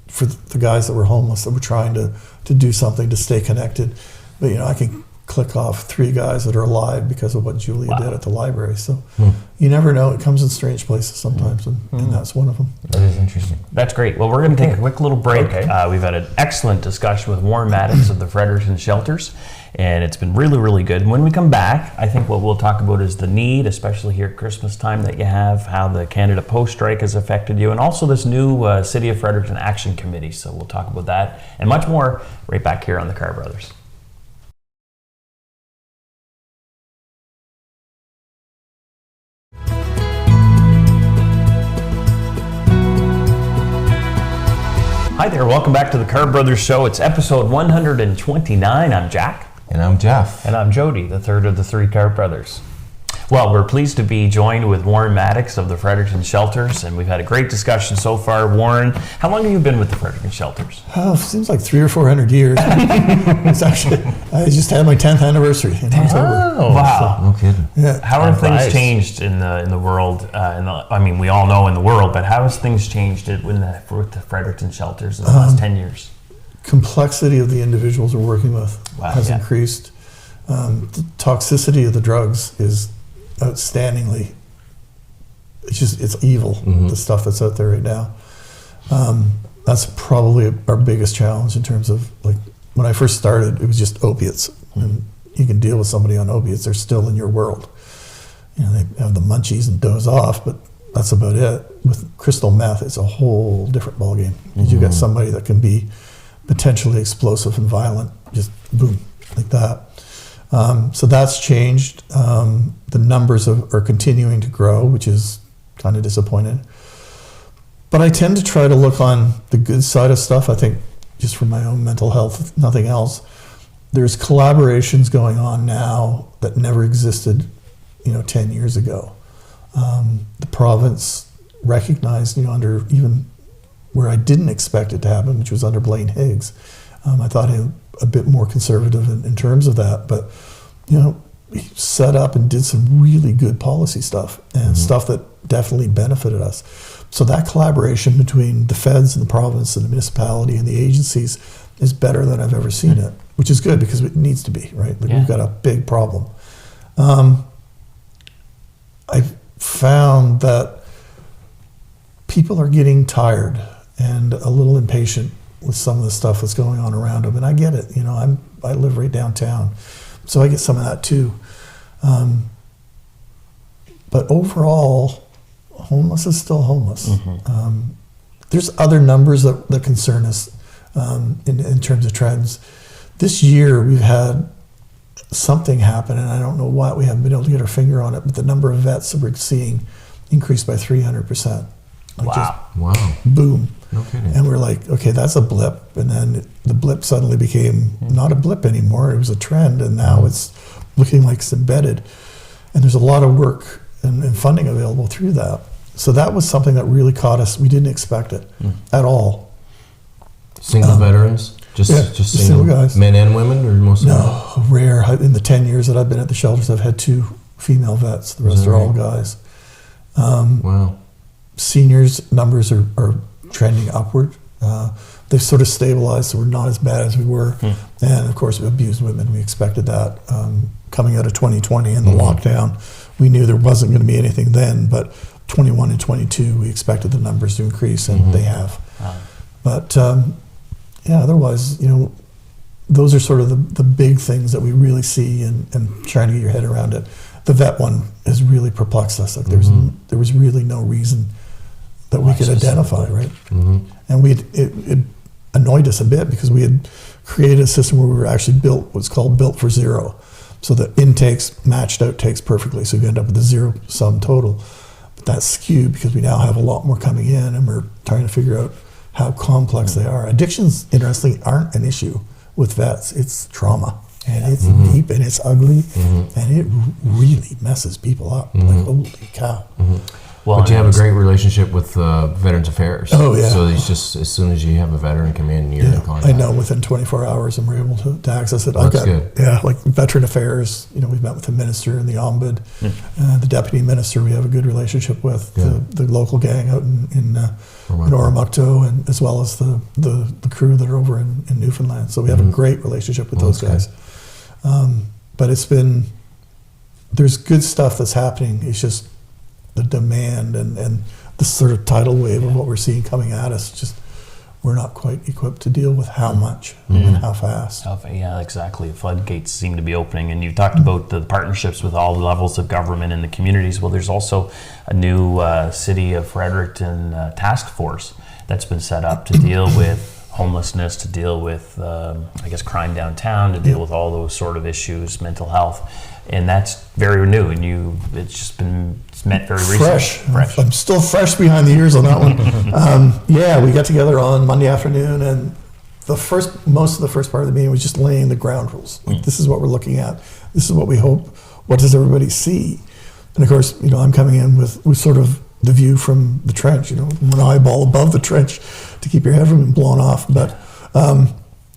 For the guys that were homeless that were trying to do something to stay connected. But I can click off 3 guys that are alive because of what Julia did at the library. So you never know. It comes in strange places sometimes, and that's one of them. That is interesting. That's great. Well, we're going to take a quick little break. Okay. We've had an excellent discussion with Warren Maddox of the Fredericton Shelters, and it's been really, really good. And when we come back, I think what we'll talk about is the need, especially here at Christmas time, that you have, how the Canada Post strike has affected you, and also this new City of Fredericton Action Committee. So we'll talk about that and much more right back here on the Carr Brothers. Hi there, welcome back to the Carr Brothers Show. It's episode 129. I'm Jack. And I'm Jeff. And I'm Jody, the third of the 3 Carr Brothers. Well, we're pleased to be joined with Warren Maddox of the Fredericton Shelters, and we've had a great discussion so far. Warren, how long have you been with the Fredericton Shelters? Oh, seems like 300 or 400 years. It's actually, I just had my 10th anniversary in October. Oh, wow. No kidding. Yeah. How have things Nice. changed in the world? We all know in the world, but how has things changed with the Fredericton Shelters in the last 10 years? Complexity of the individuals we're working with has increased. The toxicity of the drugs is outstandingly, it's evil, the stuff that's out there right now. That's probably our biggest challenge in terms of, like, when I first started, it was just opiates. And you can deal with somebody on opiates, they're still in your world. They have the munchies and doze off, but that's about it. With crystal meth, it's a whole different ballgame. You got somebody that can be potentially explosive and violent, just boom, like that. So that's changed. The numbers are continuing to grow, which is kind of disappointing. But I tend to try to look on the good side of stuff. I think just for my own mental health, if nothing else. There's collaborations going on now that never existed, 10 years ago. The province recognized, under even where I didn't expect it to happen, which was under Blaine Higgs. I thought him a bit more conservative in terms of that, but he set up and did some really good policy stuff and stuff that definitely benefited us. So that collaboration between the feds and the province and the municipality and the agencies is better than I've ever seen it, which is good because it needs to be, right? We've got a big problem. I've found that people are getting tired and a little impatient with some of the stuff that's going on around them, and I get it. I live right downtown, so I get some of that too. But overall, homeless is still homeless. There's other numbers that concern us in terms of trends. This year we've had something happen, and I don't know why we haven't been able to get our finger on it, but the number of vets that we're seeing increased by 300%. Wow. Boom. No kidding. And we're like, okay, that's a blip. And then the blip suddenly became not a blip anymore. It was a trend, and now it's looking like it's embedded. And there's a lot of work and funding available through that. So that was something that really caught us. We didn't expect it at all. Single veterans? Just single guys. Men and women, or mostly? No, rare. In the 10 years that I've been at the shelters, I've had 2 female vets. The rest are all guys. Wow. Seniors numbers are trending upward. They've sort of stabilized, so we're not as bad as we were. And of course, abused women, we expected that. Coming out of 2020 and the lockdown, we knew there wasn't going to be anything then, but 21 and 22, we expected the numbers to increase, and they have. But otherwise, those are sort of the big things that we really see and trying to get your head around it. The vet one has really perplexed us. Like there was really no reason that we could identify, right? And it annoyed us a bit because we had created a system where we were actually what's called built for zero. So the intakes matched outtakes perfectly. So you end up with a zero sum total. But that's skewed because we now have a lot more coming in and we're trying to figure out how complex they are. Addictions, interestingly, aren't an issue with vets. It's trauma. And it's deep and it's ugly and it really messes people up. Like, holy cow. Well, but you have a great relationship with Veterans Affairs. Oh, yeah. So it's just as soon as you have a veteran come in, you're in contact. I know within 24 hours I'm able to access it. Well, that's good. Yeah, like Veteran Affairs, we've met with the minister and the ombud, the deputy minister we have a good relationship with, the local gang out in Oromocto, and as well as the crew that are over in Newfoundland. So we have a great relationship with those guys. But there's good stuff that's happening. It's just the demand and the sort of tidal wave of what we're seeing coming at us, just we're not quite equipped to deal with how much and how fast. Yeah, exactly. Floodgates seem to be opening, and you've talked about the partnerships with all the levels of government and the communities. Well, there's also a new City of Fredericton task force that's been set up to deal with homelessness, to deal with, crime downtown, to deal with all those sort of issues, mental health. And that's very new, and it's met very recently. Fresh. I'm still fresh behind the ears on that one. We got together on Monday afternoon, and most of the first part of the meeting was just laying the ground rules. Like, this is what we're looking at. This is what we hope. What does everybody see? And of course, I'm coming in with sort of the view from the trench, one eyeball above the trench to keep your head from being blown off. But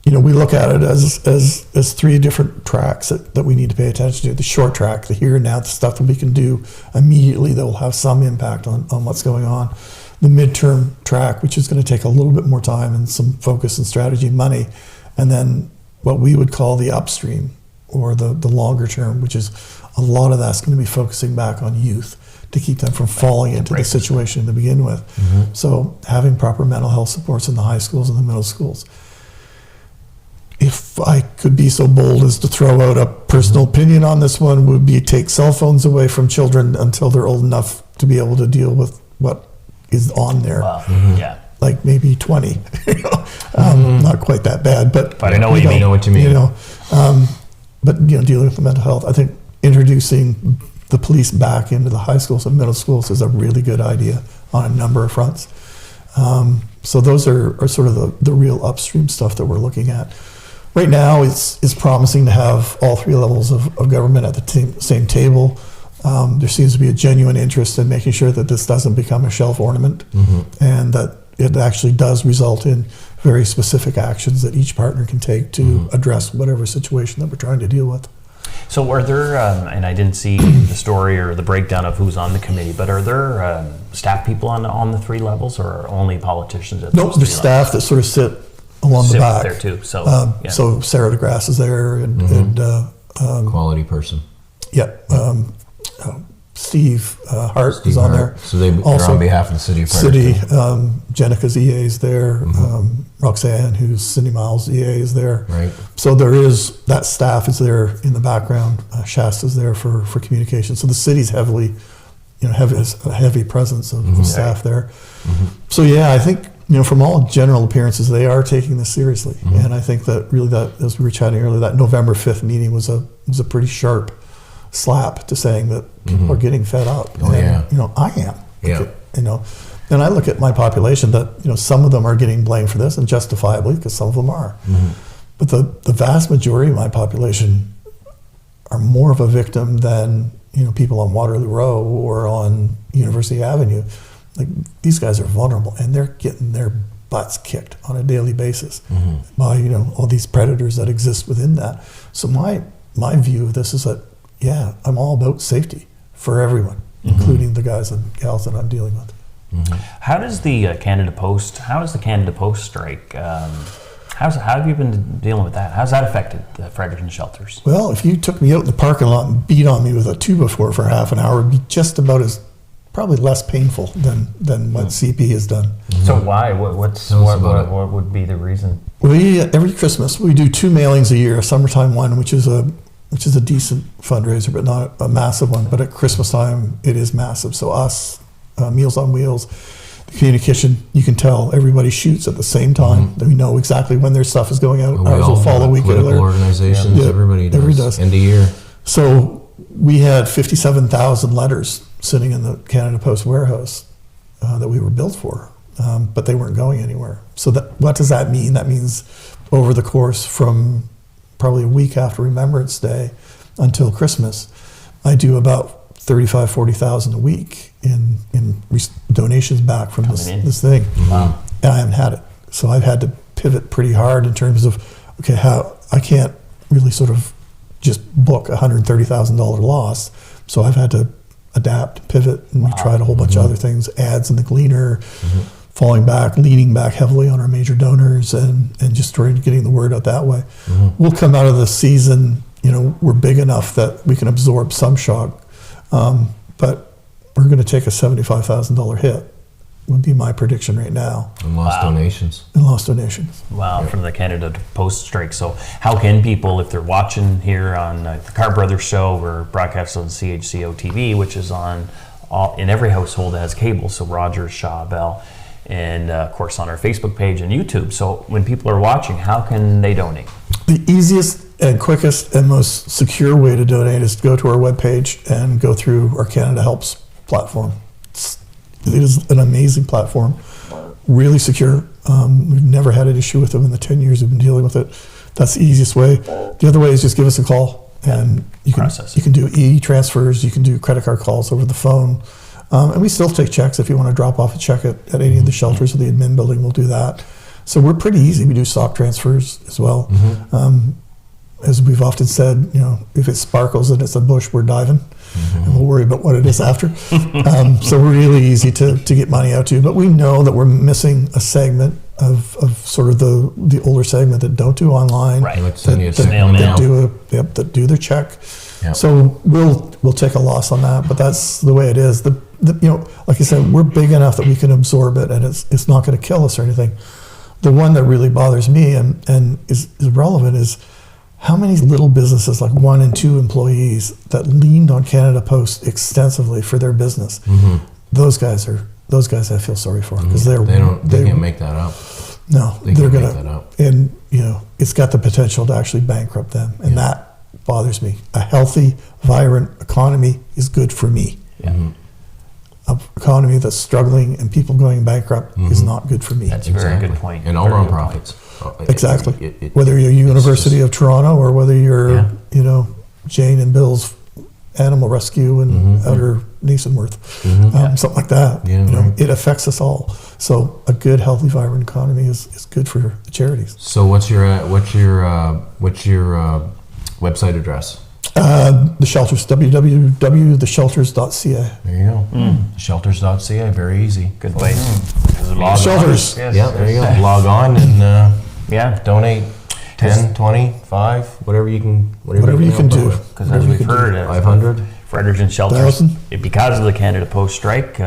we look at it as three different tracks that we need to pay attention to. The short track, the here and now, the stuff that we can do immediately that will have some impact on what's going on. The midterm track, which is going to take a little bit more time and some focus and strategy and money. And then what we would call the upstream, or the longer term, which is a lot of that's going to be focusing back on youth to keep them from falling into the situation to begin with. So having proper mental health supports in the high schools and the middle schools. If I could be so bold as to throw out a personal opinion on this one, would be take cell phones away from children until they're old enough to be able to deal with what is on there. Wow. Yeah. Like maybe 20. Not quite that bad, but I know what you mean. Know what you mean. But dealing with the mental health, I think introducing the police back into the high schools and middle schools is a really good idea on a number of fronts. So those are sort of the real upstream stuff that we're looking at. Right now, it's promising to have all three levels of government at the same table. There seems to be a genuine interest in making sure that this doesn't become a shelf ornament, and that it actually does result in very specific actions that each partner can take to address whatever situation that we're trying to deal with. So are there, and I didn't see the story or the breakdown of who's on the committee, but are there staff people on the three levels, or only politicians at Nope, there's staff that sort of sit along the back. There too. So, so Sarah DeGrasse is there, and quality person. Steve Hart is on there. So they're also on behalf of the city of Fredericton. Jenica's EA is there. Roxanne, who's Cindy Miles' EA, is there. Right. So that staff is there in the background. Shasta's there for communication. So the city's heavily, has a heavy presence of staff there. So I think from all general appearances, they are taking this seriously, and I think that really, that as we were chatting earlier, that November 5th meeting was a pretty sharp slap to saying that people are getting fed up. I am. And I look at my population that some of them are getting blamed for this, and justifiably, because some of them are. But the vast majority of my population are more of a victim than people on Waterloo Row or on University Avenue. Like, these guys are vulnerable, and they're getting their butts kicked on a daily basis by all these predators that exist within that. So my view of this is that I'm all about safety for everyone, including the guys and gals that I'm dealing with. How does the Canada Post strike? How have you been dealing with that? How's that affected the Fredericton shelters? Well, if you took me out in the parking lot and beat on me with a 2x4 for half an hour, it'd be just about as probably less painful than what CP has done. So why? What would be the reason? We every Christmas we do 2 mailings a year. A summertime one, which is a decent fundraiser, but not a massive one. But at Christmas time, it is massive. So us, Meals on Wheels, the community kitchen, you can tell everybody shoots at the same time. We know exactly when their stuff is going out. Ours will fall a week political earlier. organizations, everybody does. End of year. So we had 57,000 letters sitting in the Canada Post warehouse that we were built for, but they weren't going anywhere. So what does that mean? That means over the course from probably a week after Remembrance Day until Christmas, I do about 35, 40,000 a week in donations back from this thing. Wow. And I haven't had it. So I've had to pivot pretty hard in terms of, okay, how I can't really sort of just book a $130,000 loss. So I've had to adapt, pivot, and we tried a whole bunch of other things, ads in the Gleaner, falling back, leaning back heavily on our major donors, and just getting the word out that way. We'll come out of the season, we're big enough that we can absorb some shock, but we're going to take a $75,000 hit, would be my prediction right now. And lost donations. Wow, from the Canada Post strike. So how can people, if they're watching here on the Carr Brothers Show, we're broadcast on CHCO TV, which is on in every household that has cable, so Rogers, Shaw, Bell, and of course on our Facebook page and YouTube. So when people are watching, how can they donate? The easiest and quickest and most secure way to donate is to go to our webpage and go through our Canada Helps platform. It is an amazing platform, really secure. We've never had an issue with them in the 10 years we've been dealing with it. That's the easiest way. The other way is just give us a call, and you can do e-transfers, you can do credit card calls over the phone. And we still take checks. If you want to drop off a check at any of the shelters or the admin building, we'll do that. So we're pretty easy. We do stock transfers as well. As we've often said, if it sparkles and it's a bush, we're diving, and we'll worry about what it is after. So we're really easy to get money out to. But we know that we're missing a segment of sort of the older segment that don't do online, Right. that do their check. Yep. So we'll take a loss on that, but that's the way it is. Like I said, we're big enough that we can absorb it, and it's not going to kill us or anything. The one that really bothers me and is relevant is how many little businesses, like 1 and 2 employees, that leaned on Canada Post extensively for their business. Those guys I feel sorry for, because they can't make that up. No, they're gonna make that up. And it's got the potential to actually bankrupt them, and that bothers me. A healthy, vibrant economy is good for me. An economy that's struggling and people going bankrupt is not good for me. That's a very good point. And all nonprofits. Exactly. Whether you're University of Toronto or whether you're, Jane and Bill's Animal Rescue in Outer Nasonworth, something like that. It affects us all. So a good, healthy, vibrant economy is good for the charities. So what's your website address? The shelters, www.theshelters.ca. There you go. Shelters.ca, very easy. Good place. Shelters. Yeah, there you go. Log on and donate 10, 20, 5, whatever you can do. Because as we've heard, 500. Fredericton shelters, 1,000. because of the Canada Post strike,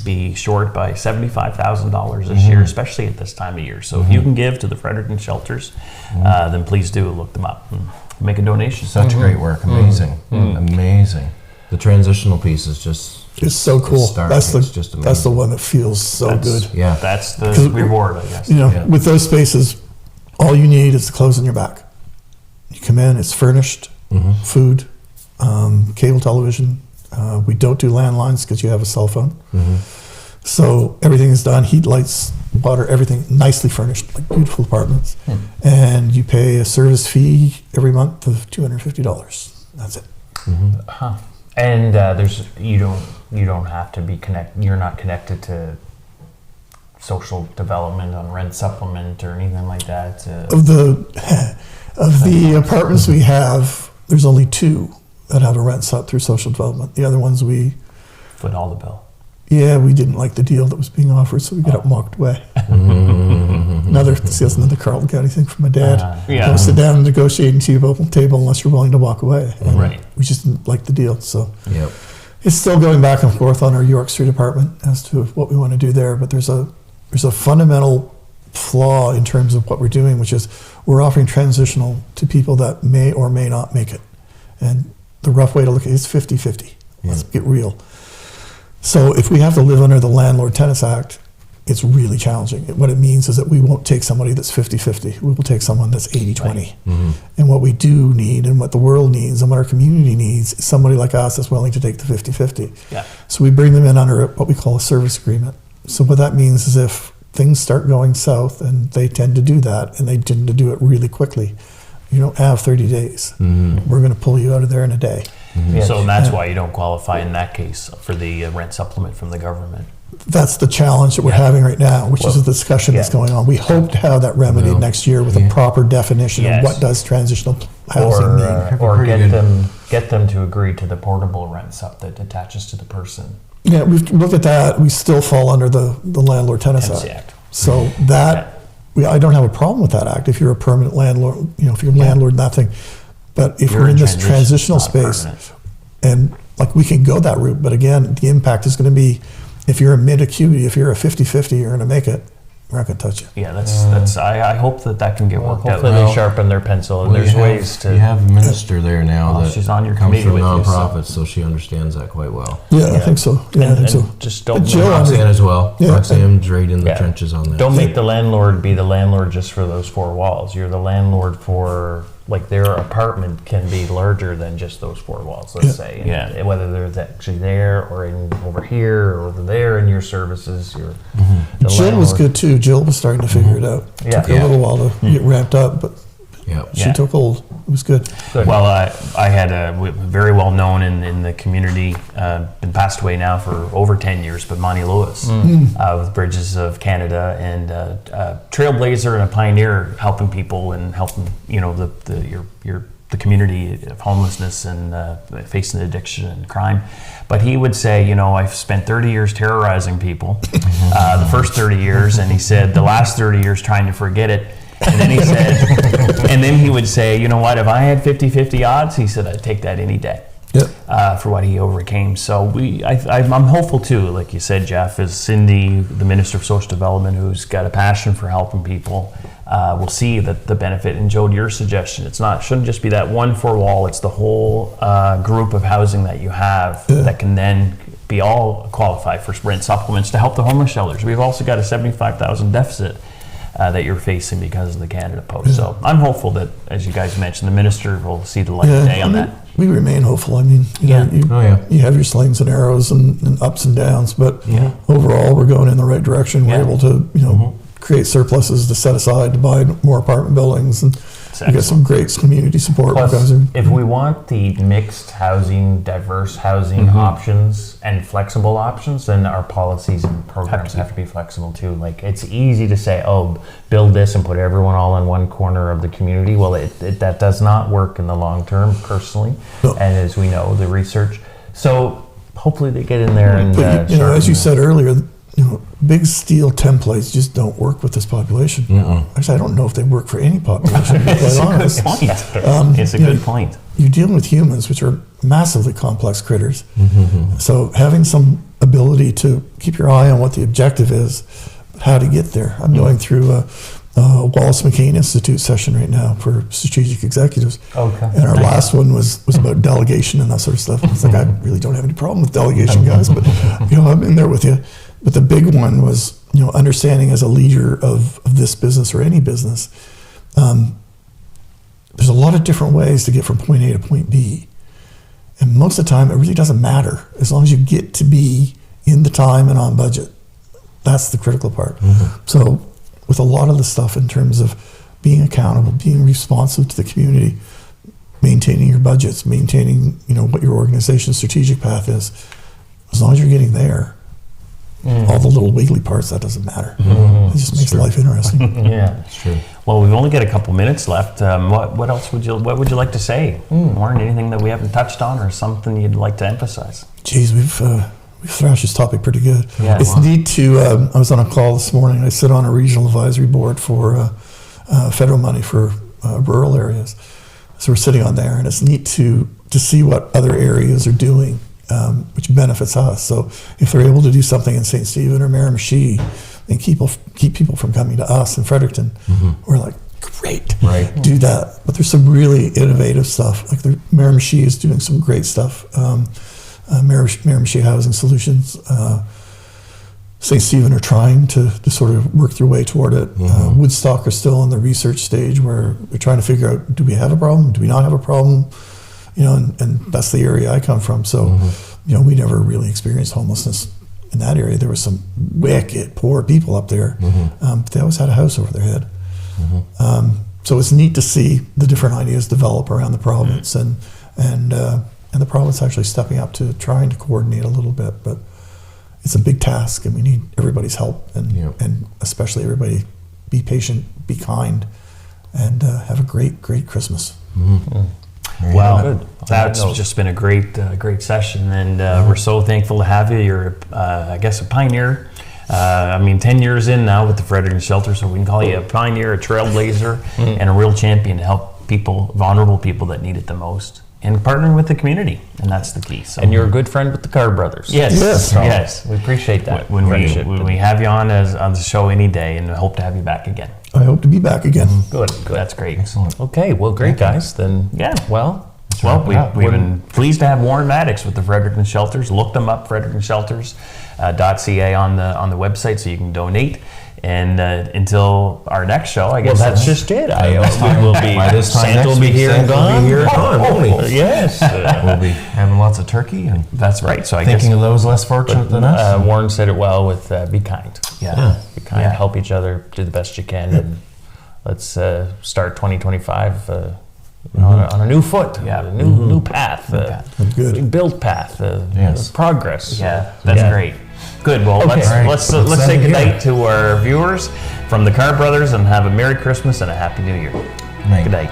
be short by $75,000 this year, especially at this time of year. So if you can give to the Fredericton shelters, then please do look them up and make a donation. Such great work. Amazing. Amazing. The transitional piece is just... It's so cool. That's the one that feels so good. Yeah. That's the reward, I guess. With those spaces, all you need is the clothes on your back. You come in, it's furnished, food, cable television. We don't do landlines because you have a cell phone. So everything is done, heat, lights, water, everything nicely furnished, like beautiful apartments. And you pay a service fee every month of $250. That's it. And you don't have to be you're not connected to social development on rent supplement or anything like that. Of the apartments we have, there's only 2 that have a rent sub through social development. The other ones we foot all the bill. Yeah, we didn't like the deal that was being offered, so we got up and walked away. Another Carleton County thing from my dad. Don't sit down and negotiate and table unless you're willing to walk away. And we just didn't like the deal. So It's still going back and forth on our York Street apartment as to what we want to do there, but there's a fundamental flaw in terms of what we're doing, which is we're offering transitional to people that may or may not make it. And the rough way to look at it is 50-50. Let's get real. So if we have to live under the Landlord-Tenants Act, it's really challenging. What it means is that we won't take somebody that's 50-50. We will take someone that's 80-20. And what we do need, and what the world needs, and what our community needs, is somebody like us that's willing to take the 50-50. Yeah. So we bring them in under what we call a service agreement. So what that means is if things start going south, and they tend to do that, and they tend to do it really quickly, you don't have 30 days. We're going to pull you out of there in a day. So that's why you don't qualify in that case for the rent supplement from the government. That's the challenge that we're having right now, which is a discussion that's going on. We hope to have that remedied next year with a proper definition of what does transitional housing mean. Or get them to agree to the portable rent sup that attaches to the person. Yeah, we've looked at that. We still fall under the Landlord-Tenants Act. So that, I don't have a problem with that act if you're a permanent landlord, if you're a landlord and that thing. But if we're in this transitional space, and like we can go that route, but again, the impact is going to be, if you're a mid-acuity, if you're a 50-50, you're going to make it. We're not going to touch you. Yeah, that's. I hope that can get worked out. Hopefully they sharpen their pencil, and there's ways to. You have a minister there now that she's on your comes committee from with you, nonprofits, so she understands that quite well. Yeah, I think so. Yeah, I think so. Just don't. Jill, Roxanne as well. Yeah. Roxanne's right in the trenches on that. Don't make the landlord be the landlord just for those four walls. You're the landlord for, like, their apartment can be larger than just those four walls, let's say. And whether they're actually there or over here or over there in your services. You're the Jill was good too. Jill was starting to figure it out. It took her a little while to get ramped up, but she took hold. It was good. Well, I had a very well known in the community, been passed away now for over 10 years, but Monty Lewis with Bridges of Canada, and a trailblazer and a pioneer helping people and helping the community of homelessness and facing addiction and crime. But he would say, I've spent 30 years terrorizing people, the first 30 years, and he said the last 30 years trying to forget it. And then he said, and then he would say, you know what, if I had 50-50 odds, he said, I'd take that any day. For what he overcame. So I'm hopeful too, like you said, Jeff, is Cindy, the Minister of Social Development, who's got a passion for helping people, will see that the benefit. And Joe, your suggestion, shouldn't just be that one four wall, it's the whole group of housing that you have that can then be all qualified for rent supplements to help the homeless shelters. We've also got a $75,000 deficit that you're facing because of the Canada Post. So I'm hopeful that, as you guys mentioned, the minister will see the light of day on that. We remain hopeful. I mean, you have your slings and arrows and ups and downs, but overall, we're going in the right direction. We're able to, create surpluses to set aside to buy more apartment buildings, and we get some great community support. Plus, if we want the mixed housing, diverse housing options and flexible options, then our policies and programs have to be flexible too. Like, it's easy to say, build this and put everyone all in one corner of the community. Well, that does not work in the long term, personally, and as we know, the research. So hopefully they get in there and. But as you said earlier, big steel templates just don't work with this population. Actually, I don't know if they work for any population, to be quite honest. It's a good point. You're dealing with humans, which are massively complex critters. So having some ability to keep your eye on what the objective is, how to get there. I'm going through a Wallace McCain Institute session right now for strategic executives. And our last one was about delegation and that sort of stuff. It's like, I really don't have any problem with delegation, guys, but I'm in there with you. But the big one was, understanding as a leader of this business or any business, there's a lot of different ways to get from point A to point B. And most of the time, it really doesn't matter as long as you get to be in the time and on budget. That's the critical part. So with a lot of the stuff in terms of being accountable, being responsive to the community, maintaining your budgets, maintaining, what your organization's strategic path is, as long as you're getting there, all the little wiggly parts, that doesn't matter. It just makes life interesting. That's true. Well, we've only got a couple minutes left. What else would you like to say? Warren, anything that we haven't touched on or something you'd like to emphasize? Geez, we've thrashed this topic pretty good. It's neat to, I was on a call this morning. I sit on a regional advisory board for federal money for rural areas. So we're sitting on there, and it's neat to see what other areas are doing which benefits us. So if they're able to do something in St. Stephen or Miramichi and keep people from coming to us in Fredericton, we're like, great, do that. But there's some really innovative stuff. Like Miramichi is doing some great stuff. Miramichi Housing Solutions. St. Stephen are trying to sort of work their way toward it. Woodstock are still in the research stage where we're trying to figure out, do we have a problem? Do we not have a problem? You know, and that's the area I come from. So, you know, we never really experienced homelessness in that area. There were some wicked poor people up there, but they always had a house over their head. So it's neat to see the different ideas develop around the province, and the province actually stepping up to trying to coordinate a little bit, but it's a big task, and we need everybody's help, and especially everybody be patient, be kind, and have a great Christmas. Well, That's just been a great session, and we're so thankful to have you. You're, I guess, a pioneer. 10 years in now with the Fredericton Shelter, so we can call you a pioneer, a trailblazer, and a real champion to help people, vulnerable people that need it the most, and partnering with the community, and that's the key. So, and you're a good friend with the Carr Brothers. Yes. We appreciate that. When we have you on the show any day, and I hope to have you back again. I hope to be back again. Good. That's great. Excellent. Okay, well, great guys. Then, Well, we've been pleased to have Warren Maddox with the Fredericton Shelters. Look them up, FrederictonShelters.ca on the website, so you can donate. And until our next show, I guess that's just it. By this time Santa will be here and gone. Will be here and gone, won't he? Yes. We'll be having lots of turkey, and that's right. So I thinking guess of those less fortunate than us. Warren said it well with be kind. Be kind. Yeah. Help each other. Do the best you can, and let's start 2025 on a new foot. Yeah. A new path. Good. Built path. Progress. Yeah, that's great. Good. Well, let's say goodnight to our viewers from the Carr Brothers, and have a Merry Christmas and a Happy New Year. Night. Good night.